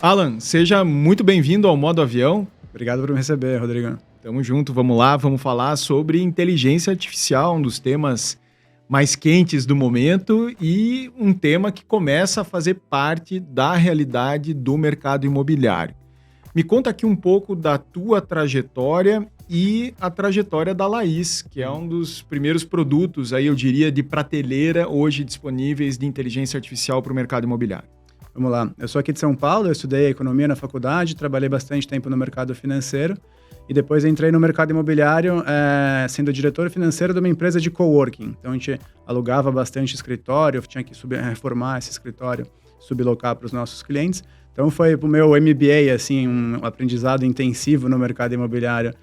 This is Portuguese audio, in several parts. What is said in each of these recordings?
Alan, seja muito bem-vindo ao Modo Avião. Obrigado por me receber, Rodrigo. Tamo junto, vamos lá, vamos falar sobre inteligência artificial, um dos temas mais quentes do momento e um tema que começa a fazer parte da realidade do mercado imobiliário. Me conta aqui um pouco da tua trajetória e a trajetória da Laís, que é um dos primeiros produtos, aí eu diria, de prateleira hoje disponíveis de inteligência artificial para o mercado imobiliário. Vamos lá. Eu sou aqui de São Paulo, eu estudei economia na faculdade, trabalhei bastante tempo no mercado financeiro e depois entrei no mercado imobiliário sendo diretor financeiro de uma empresa de coworking. Então a gente alugava bastante escritório, tinha que reformar esse escritório, sublocar para os nossos clientes. Então foi o meu MBA, assim, um aprendizado intensivo no mercado imobiliário,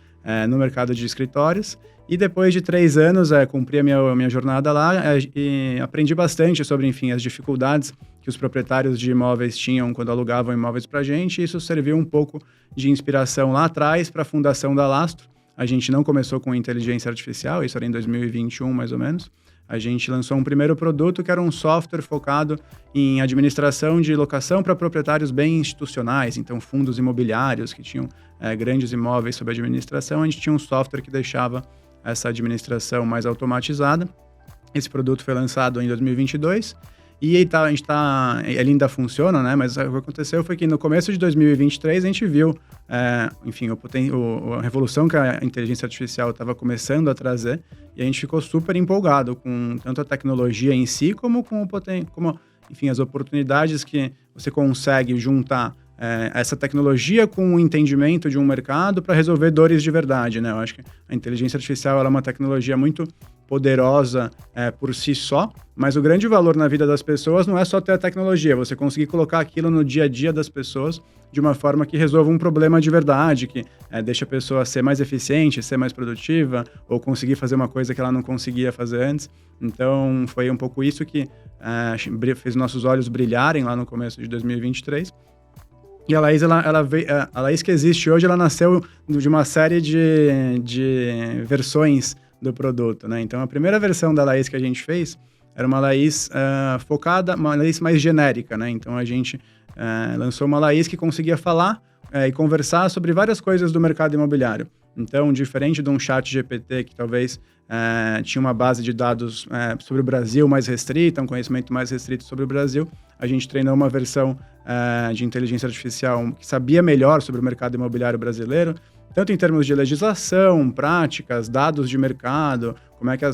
no mercado de escritórios. E depois de 3 anos, cumpri a minha jornada lá e aprendi bastante sobre, enfim, as dificuldades que os proprietários de imóveis tinham quando alugavam imóveis para a gente. E isso serviu um pouco de inspiração lá atrás para a fundação da Lastro. A gente não começou com inteligência artificial, isso era em 2021, mais ou menos. A gente lançou um primeiro produto que era um software focado em administração de locação para proprietários bem institucionais, então fundos imobiliários que tinham grandes imóveis sob administração. A gente tinha um software que deixava essa administração mais automatizada. Esse produto foi lançado em 2022 e ele ainda funciona, né? Mas o que aconteceu foi que no começo de 2023 a gente viu, enfim, a revolução que a inteligência artificial estava começando a trazer e a gente ficou super empolgado com tanto a tecnologia em si como enfim, as oportunidades que você consegue juntar essa tecnologia com o entendimento de um mercado para resolver dores de verdade, né? Eu acho que a inteligência artificial ela é uma tecnologia muito poderosa por si só, mas o grande valor na vida das pessoas não é só ter a tecnologia, você conseguir colocar aquilo no dia a dia das pessoas de uma forma que resolva um problema de verdade, que deixa a pessoa ser mais eficiente, ser mais produtiva, ou conseguir fazer uma coisa que ela não conseguia fazer antes. Então, foi um pouco isso que fez nossos olhos brilharem lá no começo de 2023. E a Laís, a Laís que existe hoje, ela nasceu de uma série de versões do produto, né? Então, a primeira versão da Laís que a gente fez era uma Laís focada, uma Laís mais genérica, né? Então, a gente lançou uma Laís que conseguia falar e conversar sobre várias coisas do mercado imobiliário. Então, diferente de um chat GPT que talvez tinha uma base de dados sobre o Brasil mais restrita, um conhecimento mais restrito sobre o Brasil, a gente treinou uma versão de inteligência artificial que sabia melhor sobre o mercado imobiliário brasileiro, tanto em termos de legislação, práticas, dados de mercado, como é que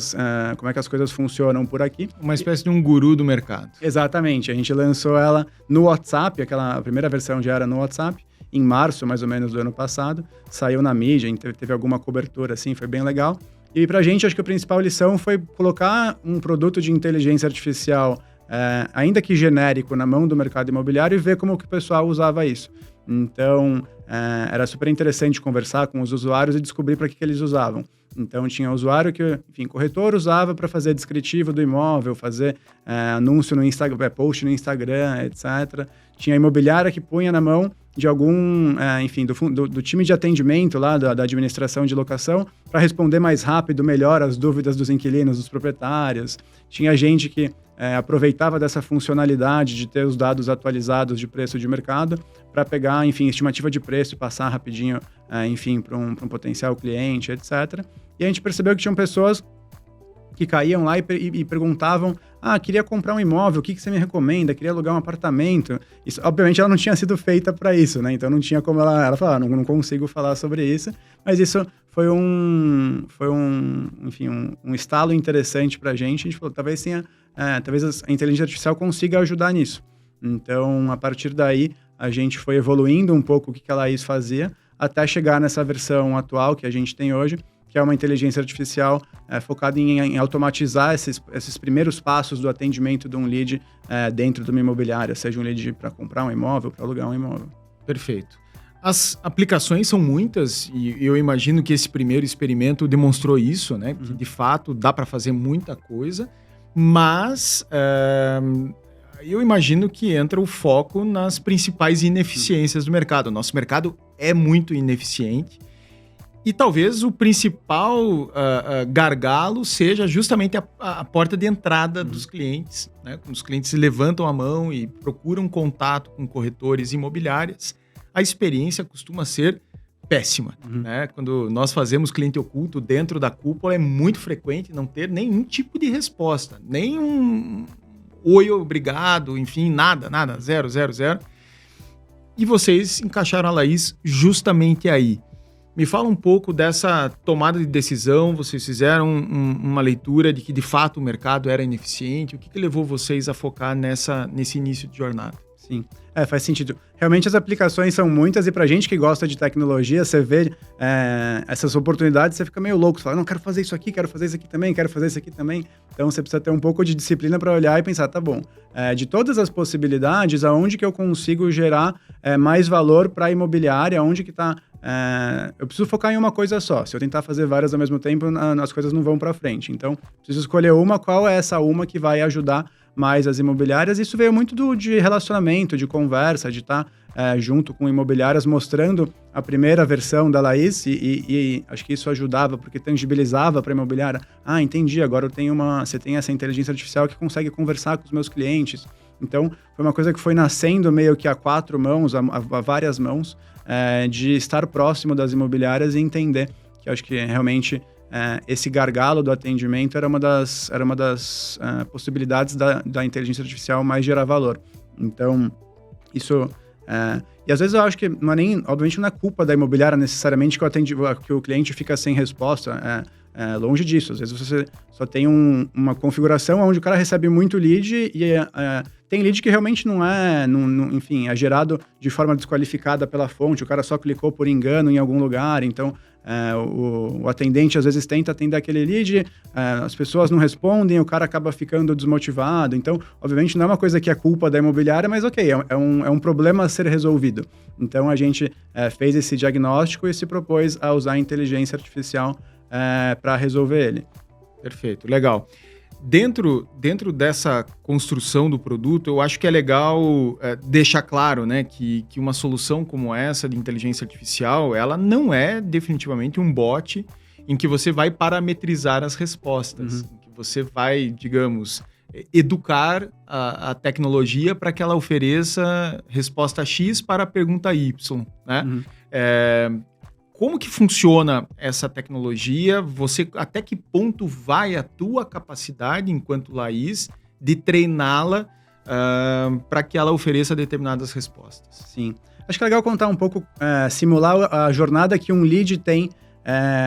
as coisas funcionam por aqui. Uma espécie de um guru do mercado. Exatamente. A gente lançou ela no WhatsApp, a primeira versão já era no WhatsApp, em março, mais ou menos, do ano passado. Saiu na mídia, teve alguma cobertura, assim, foi bem legal. E pra gente, acho que a principal lição foi colocar um produto de inteligência artificial, ainda que genérico, na mão do mercado imobiliário e ver como que o pessoal usava isso. Então, era super interessante conversar com os usuários e descobrir para que eles usavam. Então, tinha usuário que, enfim, corretor usava para fazer descritivo do imóvel, fazer anúncio no Instagram, post no Instagram, etc. Tinha imobiliária que punha na mão de algum, enfim, do time de atendimento lá, da administração de locação, para responder mais rápido, melhor as dúvidas dos inquilinos, dos proprietários. Tinha gente que aproveitava dessa funcionalidade de ter os dados atualizados de preço de mercado para pegar, enfim, estimativa de preço e passar rapidinho, enfim, para um potencial cliente, etc. E a gente percebeu que tinham pessoas que caíam lá e perguntavam: queria comprar um imóvel, o que você me recomenda? Queria alugar um apartamento. Isso, obviamente, ela não tinha sido feita para isso, né? Então, não tinha como ela falar, não consigo falar sobre isso. Mas isso foi enfim, um estalo interessante para a gente. A gente falou, talvez a inteligência artificial consiga ajudar nisso. Então, a partir daí, a gente foi evoluindo um pouco o que a Laís fazia, até chegar nessa versão atual que a gente tem hoje, que é uma inteligência artificial focada em automatizar esses primeiros passos do atendimento de um lead dentro de uma imobiliária, seja um lead para comprar um imóvel, para alugar um imóvel. Perfeito. As aplicações são muitas e eu imagino que esse primeiro experimento demonstrou isso, né? Que de fato dá para fazer muita coisa, mas eu imagino que entra o foco nas principais ineficiências do mercado. O nosso mercado é muito ineficiente E talvez o principal gargalo seja justamente a porta de entrada dos clientes, né? Quando os clientes levantam a mão e procuram contato com corretores imobiliárias, a experiência costuma ser péssima, né? Quando nós fazemos cliente oculto dentro da cúpula, é muito frequente não ter nenhum tipo de resposta, nem um oi, obrigado, enfim, nada, zero. E vocês encaixaram a Laís justamente aí. Me fala um pouco dessa tomada de decisão. Vocês fizeram uma leitura de que, de fato, o mercado era ineficiente. O que levou vocês a focar nesse início de jornada? Sim, faz sentido. Realmente as aplicações são muitas e pra gente que gosta de tecnologia, você vê essas oportunidades, você fica meio louco. Você fala, não, quero fazer isso aqui, quero fazer isso aqui também, quero fazer isso aqui também. Então você precisa ter um pouco de disciplina para olhar e pensar, tá bom, de todas as possibilidades, aonde que eu consigo gerar mais valor para a imobiliária, onde que está... eu preciso focar em uma coisa só. Se eu tentar fazer várias ao mesmo tempo, as coisas não vão para frente. Então, preciso escolher qual é essa uma que vai ajudar mais as imobiliárias. Isso veio muito de relacionamento, de conversa, de estar junto com imobiliárias, mostrando a primeira versão da Laís e acho que isso ajudava, porque tangibilizava para a imobiliária. Ah, entendi, agora você tem essa inteligência artificial que consegue conversar com os meus clientes. Então, foi uma coisa que foi nascendo meio que a 4 mãos, a várias mãos, de estar próximo das imobiliárias e entender que acho que realmente esse gargalo do atendimento era uma das possibilidades da inteligência artificial mais gerar valor. Então, isso... e às vezes eu acho que obviamente não é culpa da imobiliária necessariamente que o cliente fica sem resposta. Longe disso. Às vezes você só tem uma configuração onde o cara recebe muito lead e tem lead que realmente enfim, é gerado de forma desqualificada pela fonte, o cara só clicou por engano em algum lugar, então o atendente às vezes tenta atender aquele lead, as pessoas não respondem, o cara acaba ficando desmotivado. Então, obviamente, não é uma coisa que é culpa da imobiliária, mas ok, é um problema a ser resolvido. Então, a gente fez esse diagnóstico e se propôs a usar a inteligência artificial para resolver ele. Perfeito, legal. Dentro dessa construção do produto, eu acho que é legal deixar claro, né, que uma solução como essa de inteligência artificial, ela não é definitivamente um bot em que você vai parametrizar as respostas, em que você vai, digamos, educar a tecnologia para que ela ofereça resposta X para a pergunta Y, né? Como que funciona essa tecnologia? Até que ponto vai a tua capacidade, enquanto Laís, de treiná-la para que ela ofereça determinadas respostas? Sim. Acho que é legal contar um pouco, simular a jornada que um lead tem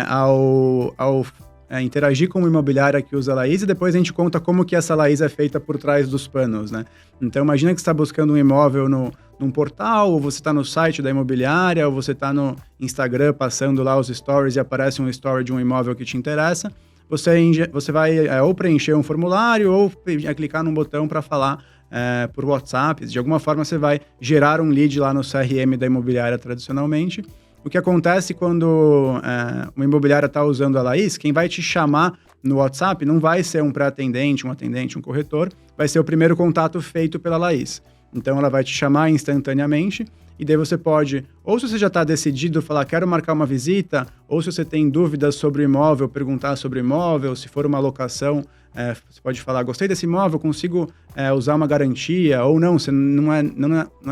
ao interagir com uma imobiliária que usa a Laís e depois a gente conta como que essa Laís é feita por trás dos panos, né? Então, imagina que você está buscando um imóvel num portal, ou você está no site da imobiliária, ou você está no Instagram passando lá os stories e aparece um story de um imóvel que te interessa. Você vai ou preencher um formulário ou clicar num botão para falar por WhatsApp. De alguma forma, você vai gerar um lead lá no CRM da imobiliária tradicionalmente. O que acontece quando uma imobiliária está usando a Laís, quem vai te chamar no WhatsApp não vai ser um pré-atendente, um corretor, vai ser o primeiro contato feito pela Laís. Então, ela vai te chamar instantaneamente e daí você pode, ou se você já está decidido, falar, quero marcar uma visita, ou se você tem dúvidas sobre o imóvel, perguntar sobre o imóvel, se for uma locação, você pode falar, gostei desse imóvel, consigo usar uma garantia, ou não, não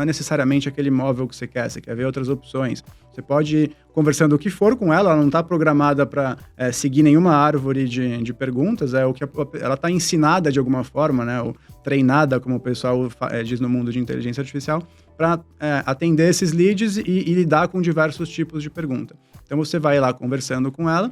é necessariamente aquele imóvel que você quer ver outras opções. Você pode ir conversando o que for com ela não está programada para seguir nenhuma árvore de perguntas, ela está ensinada de alguma forma, né, ou treinada, como o pessoal diz no mundo de inteligência artificial, para atender esses leads e lidar com diversos tipos de pergunta. Então você vai lá conversando com ela.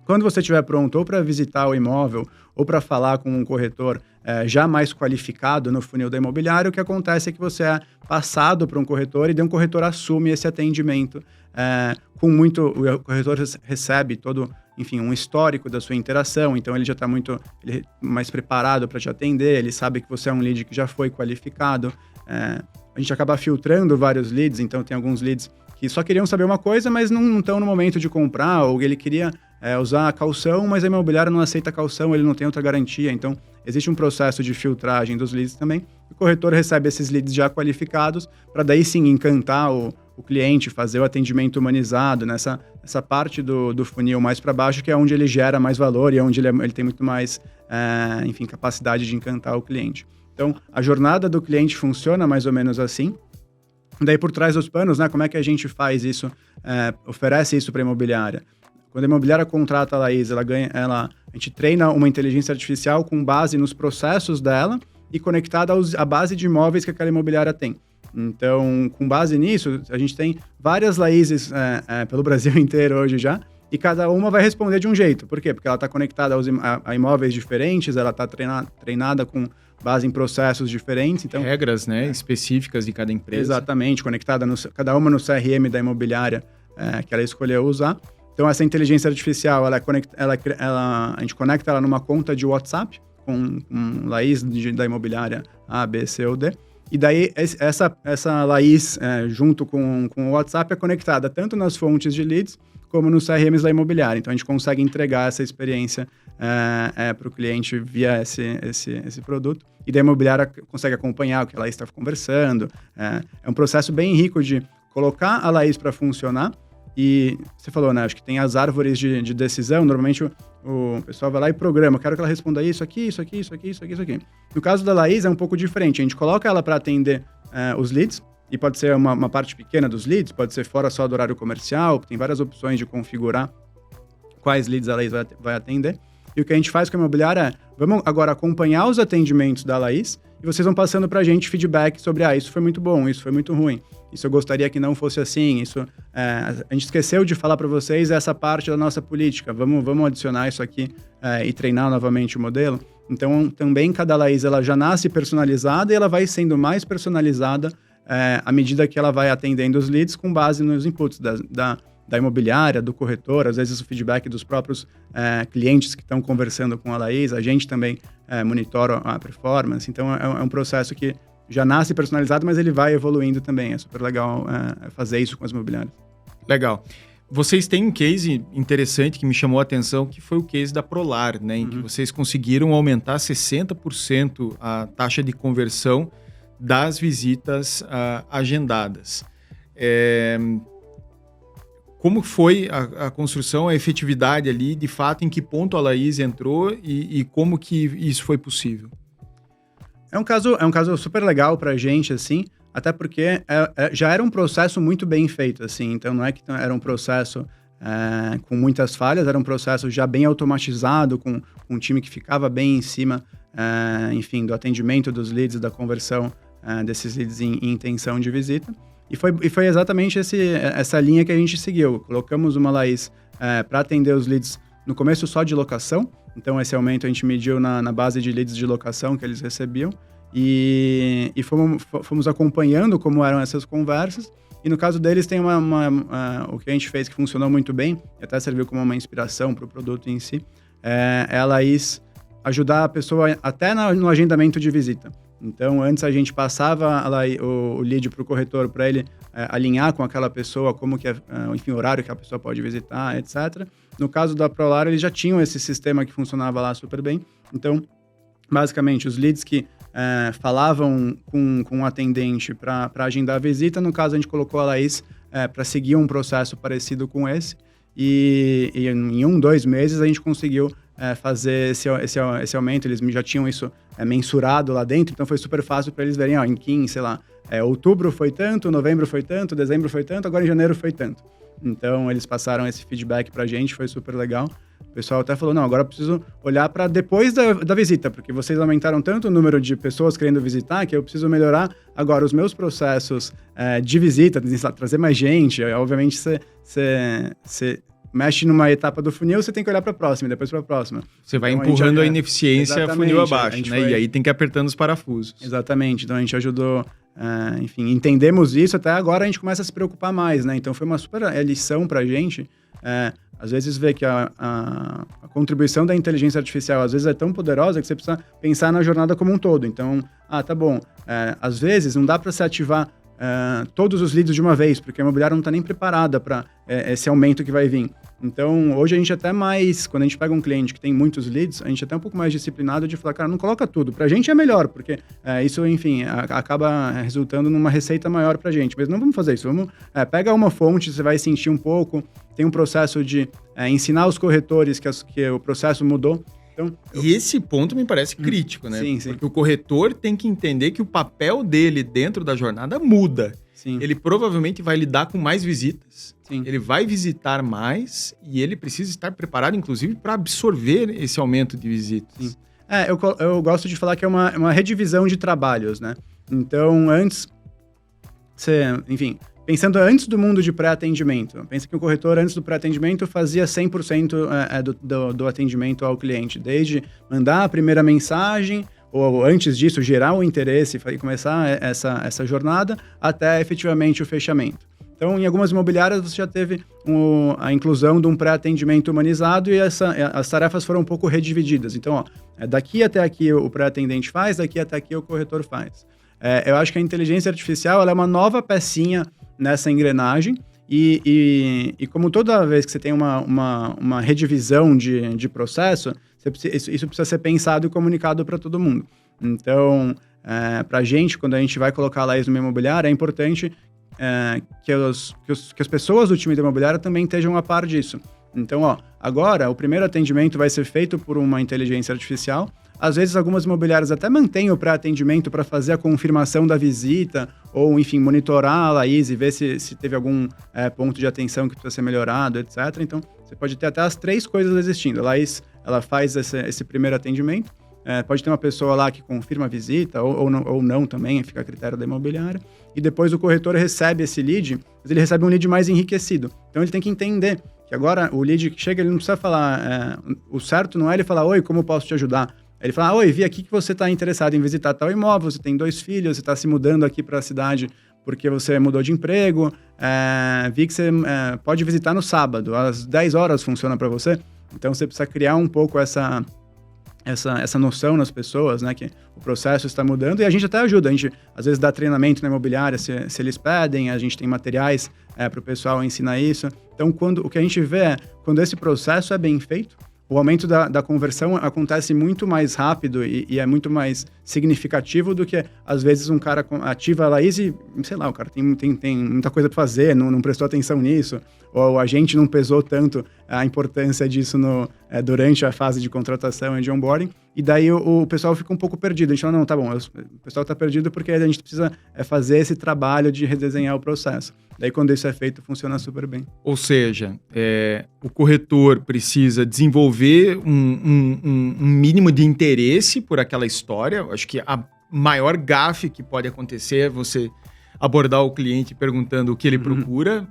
Quando você estiver pronto ou para visitar o imóvel ou para falar com um corretor já mais qualificado no funil da imobiliária, o que acontece é que você é passado para um corretor e daí um corretor assume esse atendimento o corretor recebe todo, enfim, um histórico da sua interação, então ele já está muito mais preparado para te atender, ele sabe que você é um lead que já foi qualificado. A gente acaba filtrando vários leads, então tem alguns leads que só queriam saber uma coisa, mas não estão no momento de comprar, ou ele queria usar a caução, mas a imobiliária não aceita a caução, ele não tem outra garantia. Então, existe um processo de filtragem dos leads também. O corretor recebe esses leads já qualificados, para daí sim encantar o cliente, fazer o atendimento humanizado nessa parte do funil mais para baixo, que é onde ele gera mais valor e é onde ele tem muito mais, enfim, capacidade de encantar o cliente. Então, a jornada do cliente funciona mais ou menos assim. Daí, por trás dos panos, né, como é que a gente faz isso, oferece isso para a imobiliária? Quando a imobiliária contrata a Laís, a gente treina uma inteligência artificial com base nos processos dela e conectada à base de imóveis que aquela imobiliária tem. Então, com base nisso, a gente tem várias Laíses pelo Brasil inteiro hoje já, e cada uma vai responder de um jeito. Por quê? Porque ela está conectada a imóveis diferentes, ela está treinada com base em processos diferentes. Então, regras, né, específicas de cada empresa. Exatamente, conectada cada uma no CRM da imobiliária que ela escolheu usar. Então, essa inteligência artificial, a gente conecta ela numa conta de WhatsApp com Laís da imobiliária A, B, C ou D. E daí, essa Laís, junto com o WhatsApp, é conectada tanto nas fontes de leads como nos CRMs da imobiliária. Então, a gente consegue entregar essa experiência para o cliente via esse produto. E da imobiliária consegue acompanhar o que a Laís está conversando. É um processo bem rico de colocar a Laís para funcionar. E você falou, né? Acho que tem as árvores de decisão. Normalmente o pessoal vai lá e programa. Quero que ela responda isso aqui, isso aqui, isso aqui, isso aqui, isso aqui. No caso da Laís é um pouco diferente. A gente coloca ela para atender os leads. E pode ser uma parte pequena dos leads, pode ser fora só do horário comercial. Tem várias opções de configurar quais leads a Laís vai atender. E o que a gente faz com a imobiliária é, vamos agora acompanhar os atendimentos da Laís e vocês vão passando para a gente feedback sobre, isso foi muito bom, isso foi muito ruim, isso eu gostaria que não fosse assim, a gente esqueceu de falar para vocês essa parte da nossa política, vamos adicionar isso aqui e treinar novamente o modelo. Então, também cada Laís ela já nasce personalizada e ela vai sendo mais personalizada à medida que ela vai atendendo os leads com base nos inputs da imobiliária, do corretor, às vezes o feedback dos próprios clientes que estão conversando com a Laís, a gente também monitora a performance, então é um processo que já nasce personalizado, mas ele vai evoluindo também, é super legal fazer isso com as imobiliárias. Legal. Vocês têm um case interessante que me chamou a atenção, que foi o case da Prolar, né, em que vocês conseguiram aumentar 60% a taxa de conversão das visitas agendadas. Como foi a construção, a efetividade ali, de fato, em que ponto a Laís entrou e como que isso foi possível? É um caso super legal pra gente, assim, até porque já era um processo muito bem feito, assim, então não é que era um processo com muitas falhas, era um processo já bem automatizado, com um time que ficava bem em cima, enfim, do atendimento dos leads, da conversão desses leads em intenção de visita. E foi exatamente essa linha que a gente seguiu. Colocamos uma Laís para atender os leads no começo só de locação. Então, esse aumento a gente mediu na base de leads de locação que eles recebiam. E fomos acompanhando como eram essas conversas. E no caso deles, tem o que a gente fez que funcionou muito bem, e até serviu como uma inspiração para o produto em si, é a Laís ajudar a pessoa até no agendamento de visita. Então, antes a gente passava o lead para o corretor para ele alinhar com aquela pessoa, como que enfim, o horário que a pessoa pode visitar, etc. No caso da Prolar, eles já tinham esse sistema que funcionava lá super bem. Então, basicamente, os leads que falavam com o atendente para agendar a visita, no caso, a gente colocou a Laís para seguir um processo parecido com esse. E em 2 meses, a gente conseguiu fazer esse aumento. Eles já tinham isso mensurado lá dentro, então foi super fácil para eles verem, sei lá, outubro foi tanto, novembro foi tanto, dezembro foi tanto, agora em janeiro foi tanto. Então, eles passaram esse feedback para a gente, foi super legal. O pessoal até falou, não, agora eu preciso olhar para depois da visita, porque vocês aumentaram tanto o número de pessoas querendo visitar, que eu preciso melhorar agora os meus processos de visita, trazer mais gente. Obviamente, você mexe numa etapa do funil, você tem que olhar para a próxima, e depois para a próxima. Você vai empurrando a ineficiência funil abaixo, né? E aí tem que ir apertando os parafusos. Exatamente. Então, a gente ajudou, enfim, entendemos isso, até agora a gente começa a se preocupar mais, né? Então, foi uma super lição para a gente. Às vezes, ver que a contribuição da inteligência artificial, às vezes, é tão poderosa que você precisa pensar na jornada como um todo. Então, tá bom, às vezes não dá para se ativar todos os leads de uma vez, porque a imobiliária não está nem preparada para esse aumento que vai vir. Então, hoje a gente até mais, quando a gente pega um cliente que tem muitos leads, a gente é até um pouco mais disciplinado de falar, cara, não coloca tudo. Pra gente é melhor, porque isso, enfim, acaba resultando numa receita maior pra gente. Mas não vamos fazer isso. Pega uma fonte, você vai sentir um pouco, tem um processo de ensinar os corretores que o processo mudou. Então, e esse ponto me parece crítico, né? Sim, sim. Porque o corretor tem que entender que o papel dele dentro da jornada muda. Sim. Ele provavelmente vai lidar com mais visitas. Sim. Ele vai visitar mais e ele precisa estar preparado, inclusive, para absorver esse aumento de visitas. Sim. Eu gosto de falar que é uma redivisão de trabalhos, né? Então, antes, pensando antes do mundo de pré-atendimento, pensa que o corretor, antes do pré-atendimento, fazia 100% do atendimento ao cliente, desde mandar a primeira mensagem, ou antes disso, gerar o interesse e começar essa jornada, até efetivamente o fechamento. Então, em algumas imobiliárias, você já teve a inclusão de um pré-atendimento humanizado e as tarefas foram um pouco redivididas. Então, daqui até aqui o pré-atendente faz, daqui até aqui o corretor faz. Eu acho que a inteligência artificial ela é uma nova pecinha nessa engrenagem e como toda vez que você tem uma redivisão de processo, isso precisa ser pensado e comunicado para todo mundo. Então, para a gente, quando a gente vai colocar a Laís no imobiliário, é importante que as pessoas do time da imobiliária também estejam a par disso. Então, agora o primeiro atendimento vai ser feito por uma inteligência artificial. Às vezes, algumas imobiliárias até mantêm o pré-atendimento para fazer a confirmação da visita ou, enfim, monitorar a Laís e ver se teve algum ponto de atenção que precisa ser melhorado, etc. Então, você pode ter até as 3 coisas existindo. A Laís, ela faz esse primeiro atendimento. Pode ter uma pessoa lá que confirma a visita ou não também, fica a critério da imobiliária. E depois o corretor recebe esse lead, mas ele recebe um lead mais enriquecido. Então, ele tem que entender que agora o lead que chega, ele não precisa falar... o certo não é ele falar, oi, como eu posso te ajudar? Ele fala, oi, vi aqui que você está interessado em visitar tal imóvel, você tem 2 filhos, você está se mudando aqui para a cidade porque você mudou de emprego, vi que você pode visitar no sábado, às 10 horas funciona para você? Então, você precisa criar um pouco essa noção nas pessoas, né, que o processo está mudando e a gente até ajuda, a gente às vezes dá treinamento na imobiliária se eles pedem, a gente tem materiais para o pessoal ensinar isso. Então, o que a gente vê quando esse processo é bem feito, o aumento da conversão acontece muito mais rápido e é muito mais significativo do que, às vezes, um cara ativa a Laís e, sei lá, o cara tem muita coisa para fazer, não prestou atenção nisso, ou a gente não pesou tanto a importância disso durante a fase de contratação e de onboarding, e daí o pessoal fica um pouco perdido. A gente fala, não, tá bom, o pessoal está perdido porque a gente precisa fazer esse trabalho de redesenhar o processo. Daí, quando isso é feito, funciona super bem. Ou seja, o corretor precisa desenvolver um mínimo de interesse por aquela história. Eu acho que a maior gafe que pode acontecer é você abordar o cliente perguntando o que ele procura.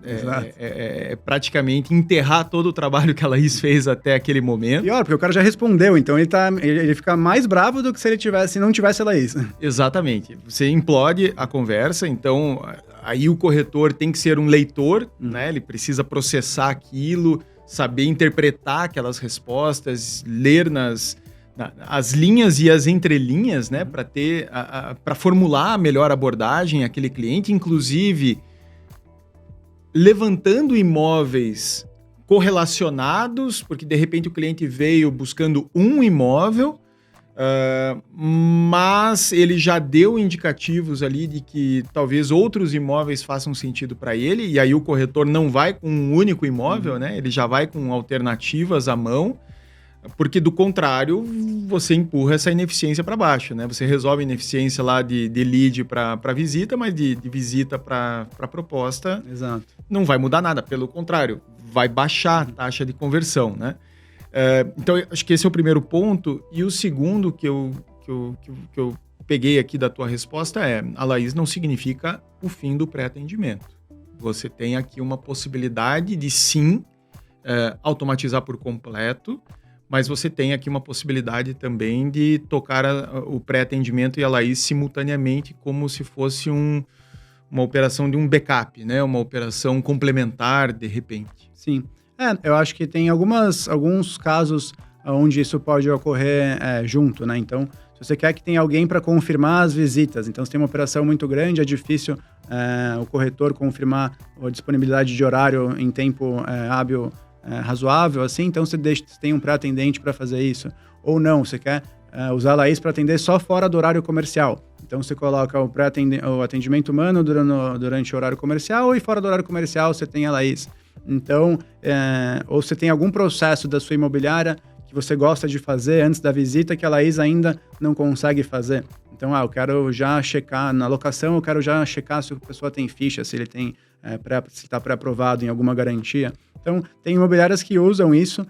É praticamente enterrar todo o trabalho que a Laís fez até aquele momento. Pior, porque o cara já respondeu, então ele fica mais bravo do que se ele não tivesse a Laís. Exatamente. Você implode a conversa, então aí o corretor tem que ser um leitor, né? Ele precisa processar aquilo, saber interpretar aquelas respostas, ler as linhas e as entrelinhas, né, para formular a melhor abordagem àquele cliente, inclusive levantando imóveis correlacionados, porque de repente o cliente veio buscando um imóvel, mas ele já deu indicativos ali de que talvez outros imóveis façam sentido para ele, e aí o corretor não vai com um único imóvel, né, ele já vai com alternativas à mão. Porque, do contrário, você empurra essa ineficiência para baixo, né? Você resolve a ineficiência lá de lead para visita, mas de visita para proposta. Exato. Não vai mudar nada. Pelo contrário, vai baixar a taxa de conversão, né? Então, acho que esse é o primeiro ponto. E o segundo que eu peguei aqui da tua resposta a Laís não significa o fim do pré-atendimento. Você tem aqui uma possibilidade de, sim, automatizar por completo, mas você tem aqui uma possibilidade também de tocar o pré-atendimento e a Laís simultaneamente, como se fosse uma operação de um backup, né? Uma operação complementar, de repente. Sim. Eu acho que tem alguns casos onde isso pode ocorrer junto, né? Então, se você quer que tenha alguém para confirmar as visitas, então se tem uma operação muito grande, é difícil o corretor confirmar a disponibilidade de horário em tempo hábil razoável, assim, então você tem um pré-atendente para fazer isso. Ou não, você quer usar a Laís para atender só fora do horário comercial. Então você coloca o atendimento humano durante o horário comercial e fora do horário comercial você tem a Laís. Então, ou você tem algum processo da sua imobiliária que você gosta de fazer antes da visita que a Laís ainda não consegue fazer. Então, eu quero já checar na locação, eu quero já checar se a pessoa tem ficha, se ele tem se está pré-aprovado em alguma garantia. Então, tem imobiliárias que usam isso,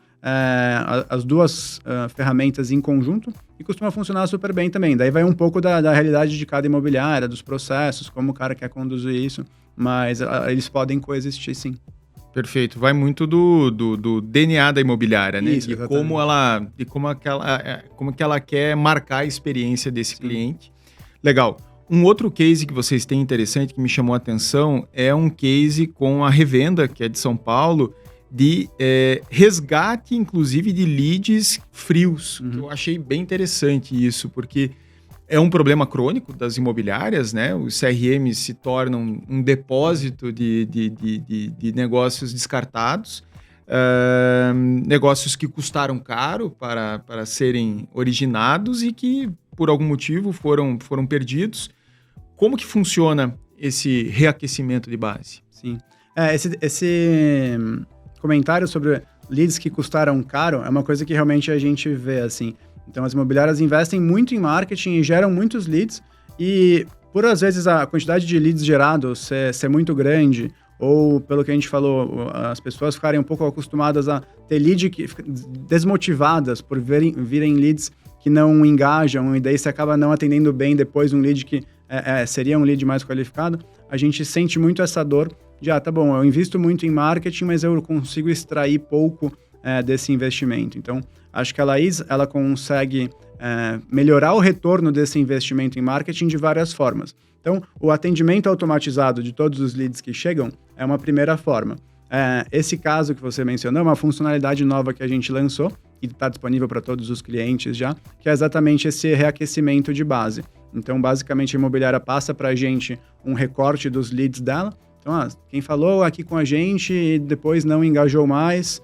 as duas ferramentas em conjunto, e costuma funcionar super bem também. Daí vai um pouco da realidade de cada imobiliária, dos processos, como o cara quer conduzir isso, mas eles podem coexistir, sim. Perfeito. Vai muito do DNA da imobiliária, né? Isso, como que ela quer marcar a experiência desse cliente. Legal. Um outro case que vocês têm interessante, que me chamou a atenção, é um case com a Revenda, que é de São Paulo, de resgate, inclusive, de leads frios. Uhum. Eu achei bem interessante isso, porque é um problema crônico das imobiliárias, né? Os CRMs se tornam um depósito de negócios descartados, negócios que custaram caro para serem originados e que, por algum motivo, foram perdidos. Como que funciona esse reaquecimento de base? Sim. Esse comentário sobre leads que custaram caro é uma coisa que realmente a gente vê, assim. Então, as imobiliárias investem muito em marketing e geram muitos leads e, por às vezes, a quantidade de leads gerados ser muito grande ou, pelo que a gente falou, as pessoas ficarem um pouco acostumadas a ter lead desmotivadas por virem leads que não engajam e daí você acaba não atendendo bem depois um lead que seria um lead mais qualificado, a gente sente muito essa dor de, tá bom, eu invisto muito em marketing, mas eu consigo extrair pouco desse investimento. Então, acho que a Laís, ela consegue melhorar o retorno desse investimento em marketing de várias formas. Então, o atendimento automatizado de todos os leads que chegam é uma primeira forma. Esse caso que você mencionou é uma funcionalidade nova que a gente lançou e está disponível para todos os clientes já, que é exatamente esse reaquecimento de base. Então, basicamente, a imobiliária passa para a gente um recorte dos leads dela. Então, quem falou aqui com a gente e depois não engajou mais,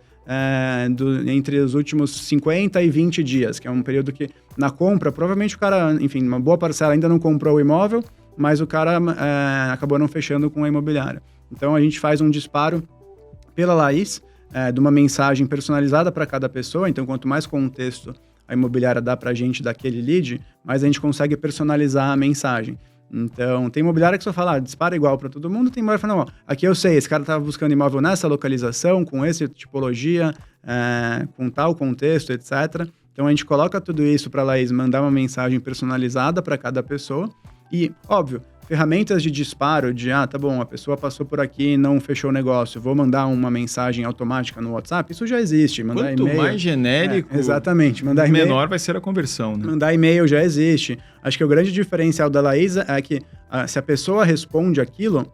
entre os últimos 50 e 20 dias, que é um período que, na compra, provavelmente o cara, enfim, uma boa parcela ainda não comprou o imóvel, mas o cara acabou não fechando com a imobiliária. Então, a gente faz um disparo pela Laís, de uma mensagem personalizada para cada pessoa. Então, quanto mais contexto a imobiliária dá para a gente daquele lead, mais a gente consegue personalizar a mensagem. Então, tem imobiliária que só fala, dispara igual para todo mundo, tem imobiliária que fala, não, aqui eu sei, esse cara estava buscando imóvel nessa localização, com essa tipologia, com tal contexto, etc. Então, a gente coloca tudo isso para a Laís mandar uma mensagem personalizada para cada pessoa e, óbvio, ferramentas de disparo, tá bom, a pessoa passou por aqui e não fechou o negócio, vou mandar uma mensagem automática no WhatsApp, isso já existe. Mandar Quanto e-mail, mais genérico, exatamente, mandar e-mail, menor vai ser a conversão, né? Mandar e-mail já existe. Acho que o grande diferencial da Laís é que se a pessoa responde aquilo,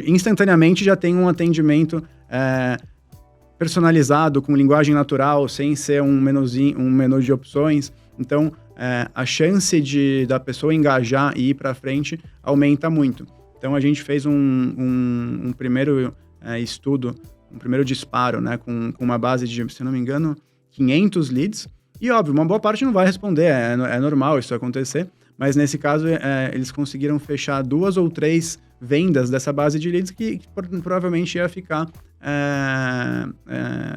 instantaneamente já tem um atendimento personalizado, com linguagem natural, sem ser um menu de opções. Então, a chance da pessoa engajar e ir para frente aumenta muito. Então, a gente fez um primeiro estudo, um primeiro disparo, né, com uma base de, se não me engano, 500 leads. E, óbvio, uma boa parte não vai responder, é normal isso acontecer, mas nesse caso, eles conseguiram fechar 2 ou 3 vendas dessa base de leads que provavelmente ia ficar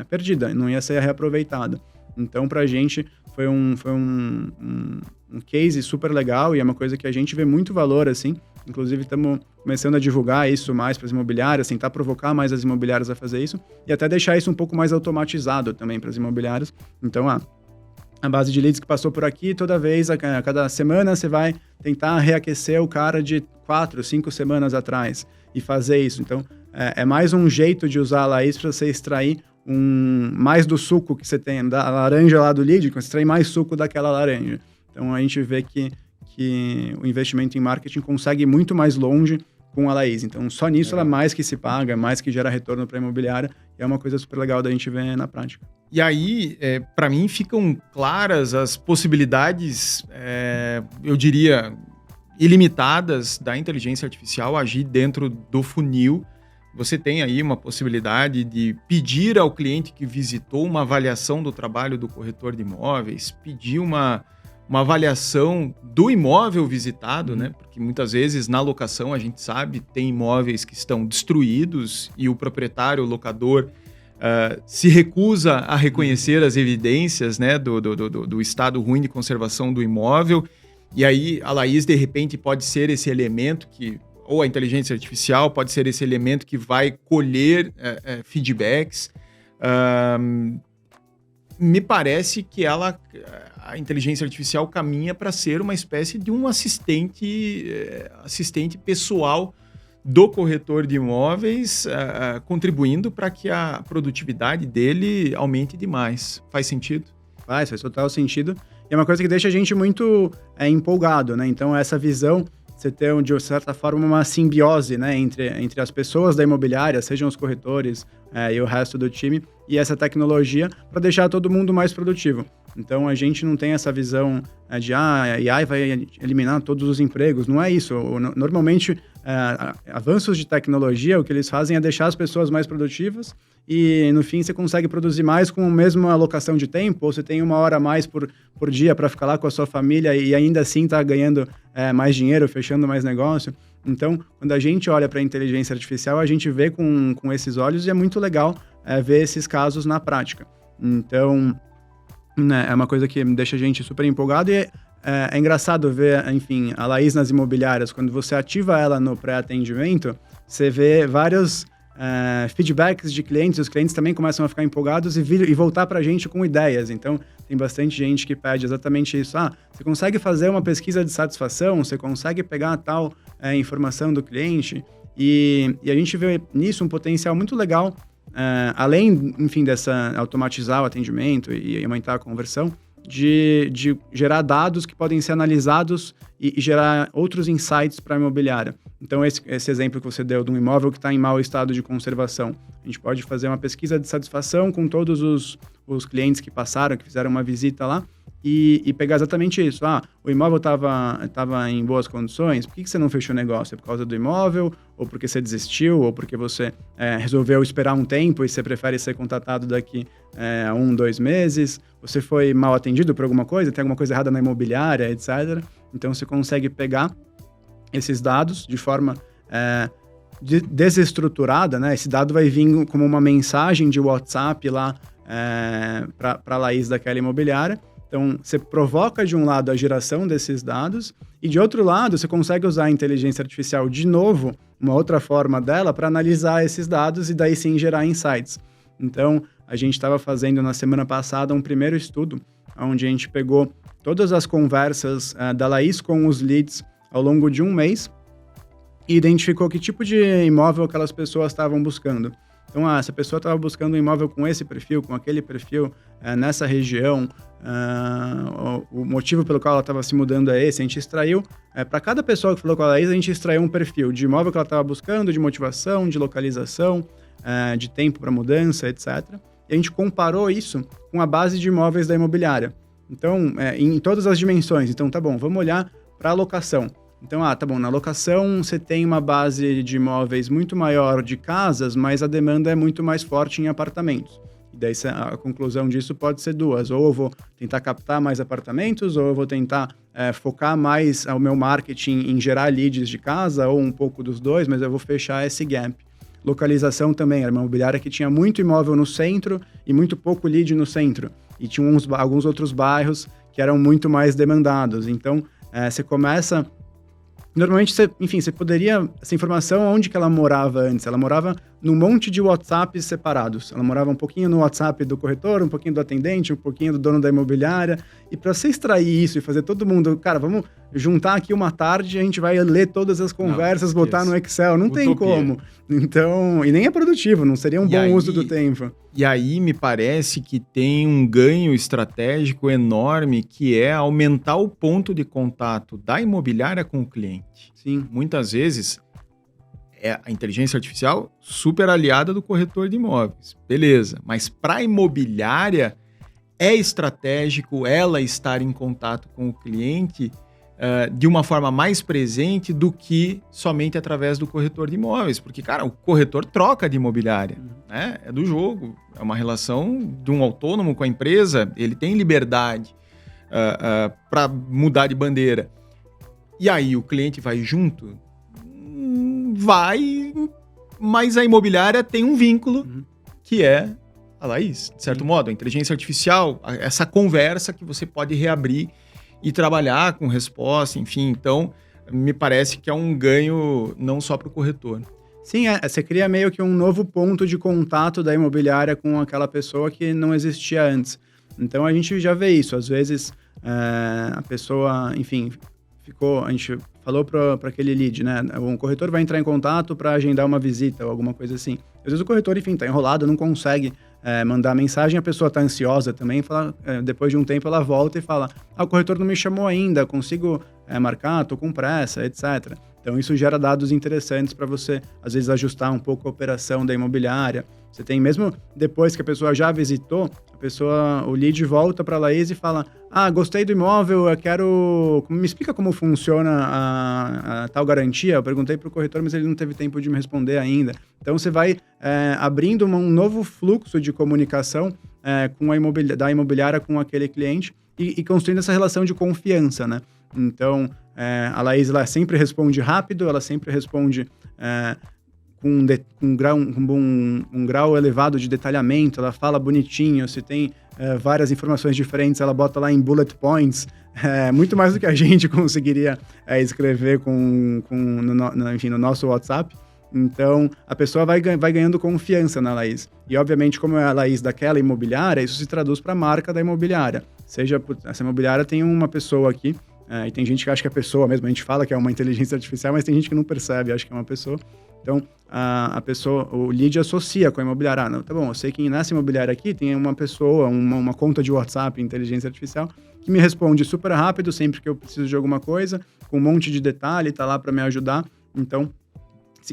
perdida, não ia ser reaproveitada. Então, para a gente, foi um case super legal e é uma coisa que a gente vê muito valor, assim. Inclusive, estamos começando a divulgar isso mais para as imobiliárias, tentar provocar mais as imobiliárias a fazer isso e até deixar isso um pouco mais automatizado também para as imobiliárias. Então, a base de leads que passou por aqui, toda vez, a cada semana, você vai tentar reaquecer o cara de 4, 5 semanas atrás e fazer isso. Então, é mais um jeito de usar a Laís para você extrair mais do suco que você tem, da laranja lá do lead, você extrai mais suco daquela laranja. Então, a gente vê que o investimento em marketing consegue ir muito mais longe com a Laís. Então, só nisso ela mais que se paga, mais que gera retorno para a imobiliária, e é uma coisa super legal da gente ver na prática. E aí, para mim, ficam claras as possibilidades, eu diria, ilimitadas da inteligência artificial agir dentro do funil você tem aí uma possibilidade de pedir ao cliente que visitou uma avaliação do trabalho do corretor de imóveis, pedir uma avaliação do imóvel visitado, né? Porque muitas vezes na locação, a gente sabe, tem imóveis que estão destruídos e o proprietário, o locador, se recusa a reconhecer as evidências, né, do estado ruim de conservação do imóvel. E aí a Laís, de repente, pode ser esse elemento que, ou a inteligência artificial pode ser esse elemento que vai colher feedbacks. Me parece que a inteligência artificial caminha para ser uma espécie de um assistente pessoal do corretor de imóveis, contribuindo para que a produtividade dele aumente demais. Faz sentido? Faz total sentido. E é uma coisa que deixa a gente muito empolgado, né? Então, essa visão, você ter, de certa forma, uma simbiose, né, entre as pessoas da imobiliária, sejam os corretores e o resto do time, e essa tecnologia, para deixar todo mundo mais produtivo. Então, a gente não tem essa visão de a AI vai eliminar todos os empregos. Não é isso. Normalmente, avanços de tecnologia, o que eles fazem é deixar as pessoas mais produtivas e, no fim, você consegue produzir mais com a mesma alocação de tempo, ou você tem 1 hora a mais por dia para ficar lá com a sua família e ainda assim tá ganhando mais dinheiro, fechando mais negócio. Então, quando a gente olha para a inteligência artificial, a gente vê com esses olhos e é muito legal ver esses casos na prática. Então, né, é uma coisa que deixa a gente super empolgado e é engraçado ver, enfim, a Laís nas imobiliárias. Quando você ativa ela no pré-atendimento, você vê vários feedbacks de clientes, os clientes também começam a ficar empolgados e voltar para a gente com ideias. Então, tem bastante gente que pede exatamente isso. Você consegue fazer uma pesquisa de satisfação? Você consegue pegar tal informação do cliente? E a gente vê nisso um potencial muito legal, além, enfim, dessa automatizar o atendimento e aumentar a conversão, de gerar dados que podem ser analisados e gerar outros insights para a imobiliária. Então, esse exemplo que você deu de um imóvel que está em mau estado de conservação, a gente pode fazer uma pesquisa de satisfação com todos os clientes que passaram, que fizeram uma visita lá, e pegar exatamente isso. O imóvel estava em boas condições, por que você não fechou o negócio? É por causa do imóvel, ou porque você desistiu, ou porque você resolveu esperar um tempo e você prefere ser contatado daqui a 1, 2 meses? Você foi mal atendido por alguma coisa? Tem alguma coisa errada na imobiliária, etc. Então, você consegue pegar esses dados de forma desestruturada, né? Esse dado vai vir como uma mensagem de WhatsApp lá para a Laís daquela imobiliária. Então, você provoca, de um lado, a geração desses dados e, de outro lado, você consegue usar a inteligência artificial de novo, uma outra forma dela, para analisar esses dados e daí sim gerar insights. Então, a gente estava fazendo na semana passada um primeiro estudo, onde a gente pegou todas as conversas da Laís com os leads ao longo de um mês e identificou que tipo de imóvel aquelas pessoas estavam buscando. Então, se a pessoa estava buscando um imóvel com esse perfil, com aquele perfil, nessa região, o motivo pelo qual ela estava se mudando é esse, a gente extraiu, para cada pessoa que falou com a Laís, a gente extraiu um perfil de imóvel que ela estava buscando, de motivação, de localização, de tempo para mudança, etc. E a gente comparou isso com a base de imóveis da imobiliária. Então, em todas as dimensões. Então, tá bom, vamos olhar para a locação. Então, tá bom, na locação você tem uma base de imóveis muito maior de casas, mas a demanda é muito mais forte em apartamentos. E daí a conclusão disso pode ser duas. Ou eu vou tentar captar mais apartamentos, ou eu vou tentar focar mais o meu marketing em gerar leads de casa, ou um pouco dos dois, mas eu vou fechar esse gap. Localização também, era uma imobiliária que tinha muito imóvel no centro e muito pouco lead no centro. E tinha alguns outros bairros que eram muito mais demandados. Então, você começa... Normalmente, você poderia... Essa informação, onde que ela morava antes? Ela morava num monte de WhatsApps separados. Ela morava um pouquinho no WhatsApp do corretor, um pouquinho do atendente, um pouquinho do dono da imobiliária. E para você extrair isso e fazer todo mundo... Cara, vamos juntar aqui uma tarde, a gente vai ler todas as conversas, botar no Excel. Não tem como. Então... E nem é produtivo, não seria um bom uso do tempo. E aí, me parece que tem um ganho estratégico enorme, que é aumentar o ponto de contato da imobiliária com o cliente. Sim. Muitas vezes, a inteligência artificial super aliada do corretor de imóveis. Beleza. Mas para a imobiliária, é estratégico ela estar em contato com o cliente de uma forma mais presente do que somente através do corretor de imóveis. Porque, cara, o corretor troca de imobiliária, né? É do jogo, é uma relação de um autônomo com a empresa, ele tem liberdade para mudar de bandeira. E aí o cliente vai junto? Vai, mas a imobiliária tem um vínculo que é a Laís, de certo modo, a inteligência artificial, essa conversa que você pode reabrir e trabalhar com resposta, enfim. Então, me parece que é um ganho não só para o corretor. Sim, você cria meio que um novo ponto de contato da imobiliária com aquela pessoa que não existia antes. Então, a gente já vê isso. Às vezes, a pessoa, enfim, a gente falou para aquele lead, né? Um corretor vai entrar em contato para agendar uma visita ou alguma coisa assim. Às vezes o corretor, enfim, está enrolado, não consegue mandar mensagem, a pessoa está ansiosa também, depois de um tempo ela volta e fala, o corretor não me chamou ainda, consigo marcar, estou com pressa, etc. Então isso gera dados interessantes para você, às vezes, ajustar um pouco a operação da imobiliária. Você tem, mesmo depois que a pessoa já visitou, o lead volta para a Laís e fala, gostei do imóvel, eu quero... Me explica como funciona a tal garantia. Eu perguntei para o corretor, mas ele não teve tempo de me responder ainda. Então, você vai abrindo um novo fluxo de comunicação da imobiliária com aquele cliente e construindo essa relação de confiança, né? Então, a Laís, ela sempre responde rápido, ela sempre responde com um grau elevado de detalhamento, ela fala bonitinho, se tem várias informações diferentes, ela bota lá em bullet points, muito mais do que a gente conseguiria escrever no nosso WhatsApp. Então, a pessoa vai ganhando confiança na Laís. E, obviamente, como é a Laís daquela imobiliária, isso se traduz para a marca da imobiliária. Essa imobiliária tem uma pessoa aqui, e tem gente que acha que é pessoa mesmo, a gente fala que é uma inteligência artificial, mas tem gente que não percebe, acha que é uma pessoa. Então, o lead associa com a imobiliária. Não, tá bom, eu sei que nessa imobiliária aqui tem uma pessoa, uma conta de WhatsApp, inteligência artificial, que me responde super rápido sempre que eu preciso de alguma coisa, com um monte de detalhe, tá lá para me ajudar. Então,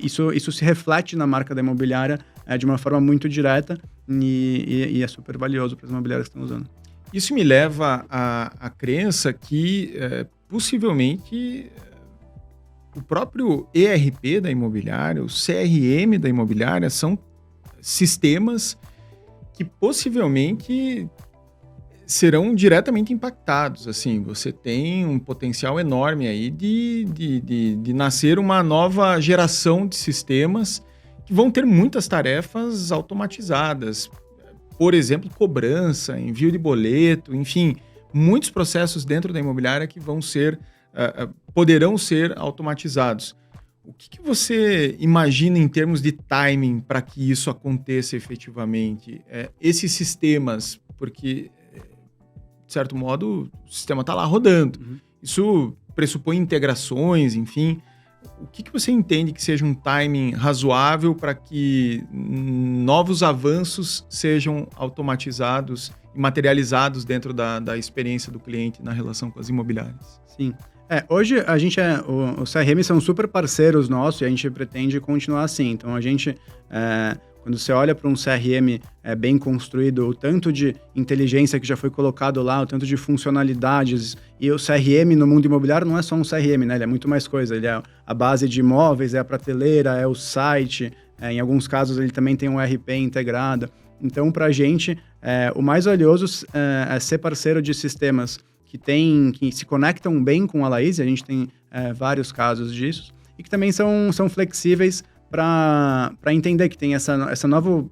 isso se reflete na marca da imobiliária de uma forma muito direta e é super valioso para as imobiliárias que estão usando. Isso me leva à crença que, possivelmente, o próprio ERP da imobiliária, o CRM da imobiliária, são sistemas que possivelmente serão diretamente impactados. Assim, você tem um potencial enorme aí de nascer uma nova geração de sistemas que vão ter muitas tarefas automatizadas. Por exemplo, cobrança, envio de boleto, enfim, muitos processos dentro da imobiliária que poderão ser automatizados. O que você imagina em termos de timing para que isso aconteça efetivamente? Esses sistemas, porque, de certo modo, o sistema está lá rodando. Isso pressupõe integrações, enfim. O que você entende que seja um timing razoável para que novos avanços sejam automatizados e materializados dentro da experiência do cliente na relação com as imobiliárias? Sim. Hoje a gente os CRM são super parceiros nossos e a gente pretende continuar assim. Então a gente, quando você olha para um CRM bem construído, o tanto de inteligência que já foi colocado lá, o tanto de funcionalidades, e o CRM no mundo imobiliário não é só um CRM, né? Ele é muito mais coisa. Ele é a base de imóveis, é a prateleira, é o site, em alguns casos ele também tem um RP integrado. Então, para a gente, o mais valioso é ser parceiro de sistemas que se conectam bem com a Laís, e a gente tem vários casos disso, e que também são flexíveis para entender que tem essa nova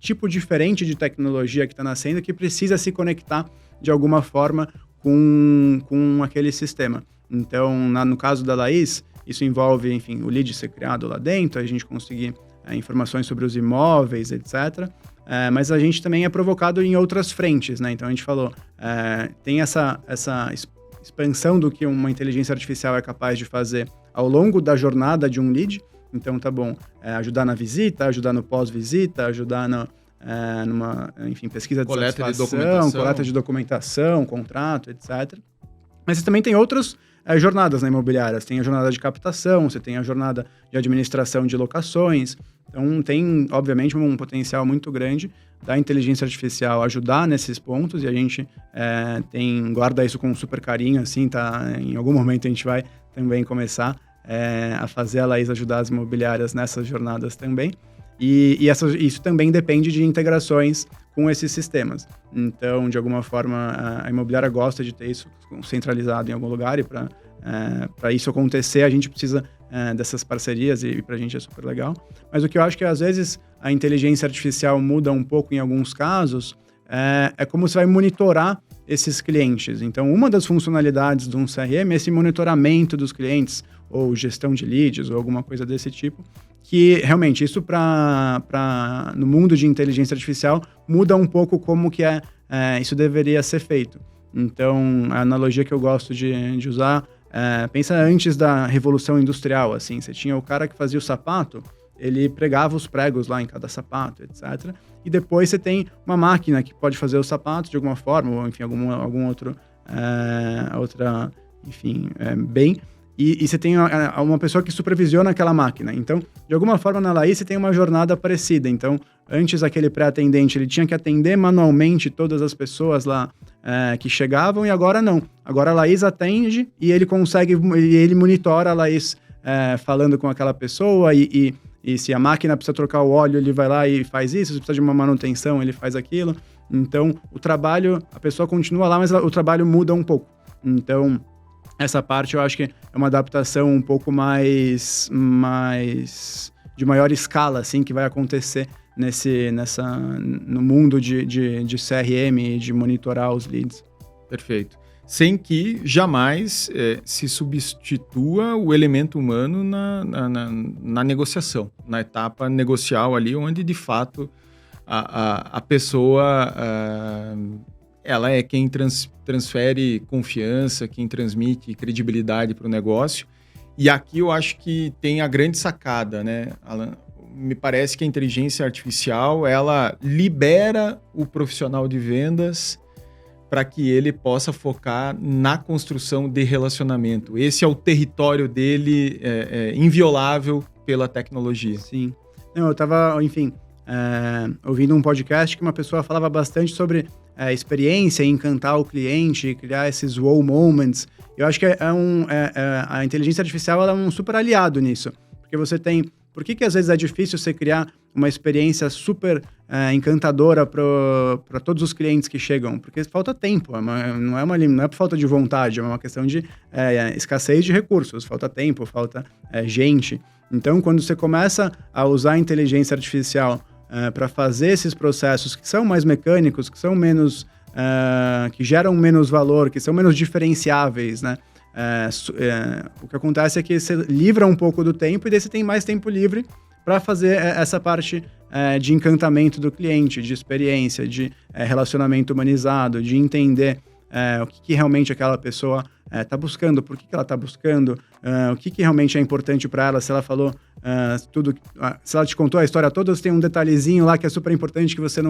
tipo diferente de tecnologia que está nascendo, que precisa se conectar de alguma forma com aquele sistema. Então, no caso da Laís, isso envolve, enfim, o lead ser criado lá dentro, a gente conseguir informações sobre os imóveis, etc., mas a gente também é provocado em outras frentes, né? Então a gente falou, tem essa expansão do que uma inteligência artificial é capaz de fazer ao longo da jornada de um lead. Então tá bom, ajudar na visita, ajudar no pós-visita, ajudar numa, enfim, pesquisa de satisfação, coleta de documentação, contrato, etc. Mas você também tem outros jornadas na imobiliária. Você tem a jornada de captação, você tem a jornada de administração de locações. Então, tem, obviamente, um potencial muito grande da inteligência artificial ajudar nesses pontos, e a gente guarda isso com super carinho, assim, tá? Em algum momento a gente vai também começar a fazer a Laís ajudar as imobiliárias nessas jornadas também. E isso também depende de integrações com esses sistemas. Então, de alguma forma, a imobiliária gosta de ter isso centralizado em algum lugar, e para isso acontecer, a gente precisa dessas parcerias, e para a gente é super legal. Mas o que eu acho que, às vezes, a inteligência artificial muda um pouco em alguns casos, é como você vai monitorar esses clientes. Então, uma das funcionalidades de um CRM é esse monitoramento dos clientes, ou gestão de leads, ou alguma coisa desse tipo, que realmente isso no mundo de inteligência artificial muda um pouco como que isso deveria ser feito. Então, a analogia que eu gosto de usar, pensa antes da Revolução Industrial, assim, você tinha o cara que fazia o sapato, ele pregava os pregos lá em cada sapato, etc. E depois você tem uma máquina que pode fazer o sapato de alguma forma, ou enfim, algum outro, bem. E você tem uma pessoa que supervisiona aquela máquina. Então, de alguma forma, na Laís, você tem uma jornada parecida. Então, antes, aquele pré-atendente, ele tinha que atender manualmente todas as pessoas lá que chegavam, e agora não. Agora a Laís atende e ele monitora a Laís falando com aquela pessoa, e se a máquina precisa trocar o óleo, ele vai lá e faz isso. Se precisa de uma manutenção, ele faz aquilo. Então, o trabalho, a pessoa continua lá, mas o trabalho muda um pouco. Então, essa parte eu acho que é uma adaptação um pouco mais de maior escala, assim, que vai acontecer no mundo de CRM e de monitorar os leads. Perfeito. Sem que jamais se substitua o elemento humano na negociação, na etapa negocial ali, onde de fato a pessoa ela é quem transfere confiança, quem transmite credibilidade para o negócio. E aqui eu acho que tem a grande sacada, né, Alan? Me parece que a inteligência artificial, ela libera o profissional de vendas para que ele possa focar na construção de relacionamento. Esse é o território dele, inviolável pela tecnologia. Sim. Não, eu estava, enfim, ouvindo um podcast que uma pessoa falava bastante sobre experiência, encantar o cliente, criar esses wow moments. Eu acho que a inteligência artificial ela é um super aliado nisso, porque você tem... Por que às vezes é difícil você criar uma experiência super encantadora para todos os clientes que chegam? Porque falta tempo, não é por falta de vontade, é uma questão de escassez de recursos, falta tempo, falta gente. Então, quando você começa a usar a inteligência artificial para fazer esses processos que são mais mecânicos, que são menos, que geram menos valor, que são menos diferenciáveis, né? O que acontece é que você livra um pouco do tempo, e daí você tem mais tempo livre para fazer essa parte de encantamento do cliente, de experiência, de relacionamento humanizado, de entender o que realmente aquela pessoa está buscando, por que ela está buscando, o que realmente é importante para ela. Se ela falou tudo, se ela te contou a história toda, você tem um detalhezinho lá que é super importante que você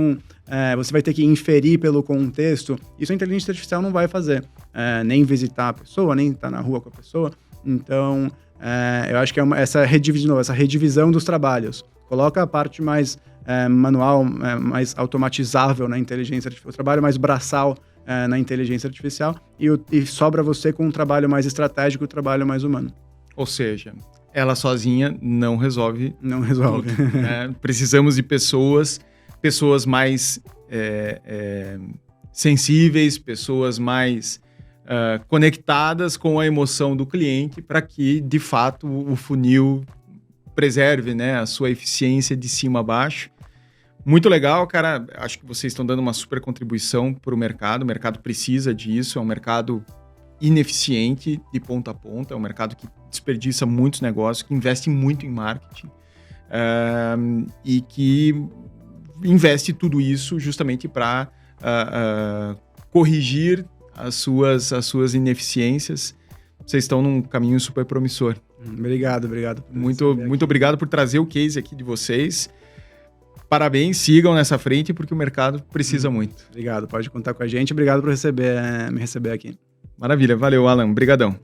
vai ter que inferir pelo contexto. Isso a inteligência artificial não vai fazer, nem visitar a pessoa, nem estar na rua com a pessoa. Então, eu acho que é essa redivisão dos trabalhos. Coloca a parte mais manual, mais automatizável na inteligência artificial, o trabalho mais braçal na inteligência artificial, e sobra você com um trabalho mais estratégico, um trabalho mais humano. Ou seja, ela sozinha não resolve. Não resolve. Tudo, né? Precisamos de pessoas mais sensíveis, pessoas mais conectadas com a emoção do cliente, para que, de fato, o funil preserve, né, a sua eficiência de cima a baixo. Muito legal, cara. Acho que vocês estão dando uma super contribuição para o mercado. O mercado precisa disso. É um mercado ineficiente de ponta a ponta. É um mercado que desperdiça muitos negócios, que investe muito em marketing e que investe tudo isso justamente para corrigir as suas ineficiências. Vocês estão num caminho super promissor. Obrigado. Muito obrigado por trazer o case aqui de vocês. Parabéns, sigam nessa frente, porque o mercado precisa muito. Obrigado, pode contar com a gente. Obrigado por me receber aqui. Maravilha, valeu, Alan. Obrigadão.